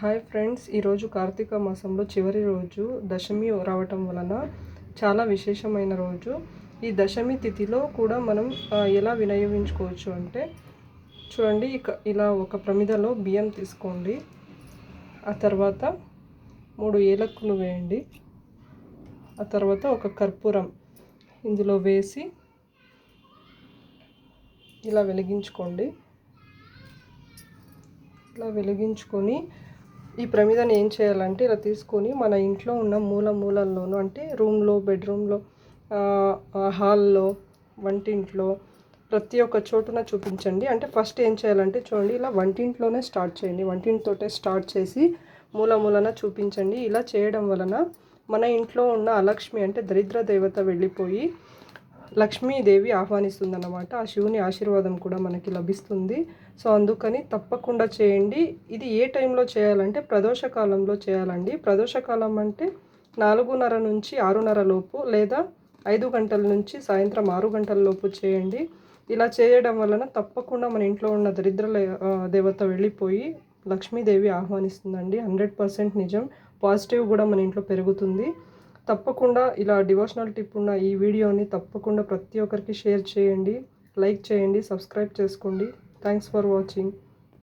Hi friends, ఈరోజు కార్తీక మాసంలో చివరి రోజు దశమి రావటం వలన చాలా విశేషమైన రోజు. ఈ దశమి తిథిలో కూడా మనం ఎలా వినియోగించుకోవచ్చు అంటే చూడండి, ఇలా ఒక ప్రమిదలో బియ్యం తీసుకోండి. ఆ తర్వాత 3 ఏలక్కులు వేయండి. ఆ తర్వాత ఒక కర్పూరం ఇందులో వేసి ఇలా వెలిగించుకోండి. ఇలా వెలిగించుకొని ఈ ప్రమిదను ఏం చేయాలంటే ఇలా తీసుకొని మన ఇంట్లో ఉన్న మూలల్లోనూ, అంటే రూమ్లో, బెడ్రూమ్లో, హాల్లో, వంటింట్లో ప్రతి ఒక్క చోటున చూపించండి. అంటే ఫస్ట్ ఏం చేయాలంటే చూడండి, ఇలా వంటింట్లోనే స్టార్ట్ చేయండి. వంటింటితోటే స్టార్ట్ చేసి మూలన చూపించండి. ఇలా చేయడం వలన మన ఇంట్లో ఉన్న అలక్ష్మి, అంటే దరిద్ర దేవత వెళ్ళిపోయి లక్ష్మీదేవి ఆహ్వానిస్తుందన్నమాట. ఆ శివుని ఆశీర్వాదం కూడా మనకి లభిస్తుంది. సో అందుకని తప్పకుండా చేయండి. ఇది ఏ టైంలో చేయాలంటే ప్రదోషకాలంలో చేయాలండి. ప్రదోషకాలం అంటే 4:30 నుంచి 6:30 లోపు, లేదా 5 గంటల నుంచి సాయంత్రం 6 గంటల లోపు చేయండి. ఇలా చేయడం వలన తప్పకుండా మన ఇంట్లో ఉన్న దరిద్ర దేవత వెళ్ళిపోయి లక్ష్మీదేవి ఆహ్వానిస్తుందండి. 100% నిజం. పాజిటివ్ కూడా మన ఇంట్లో పెరుగుతుంది. తప్పకుండా ఇలా డివోషనల్ టిప్ ఉన్న ఈ వీడియోని తప్పకుండా ప్రతి ఒక్కరికి షేర్ చేయండి, లైక్ చేయండి, సబ్స్క్రైబ్ చేసుకోండి. Thanks for watching.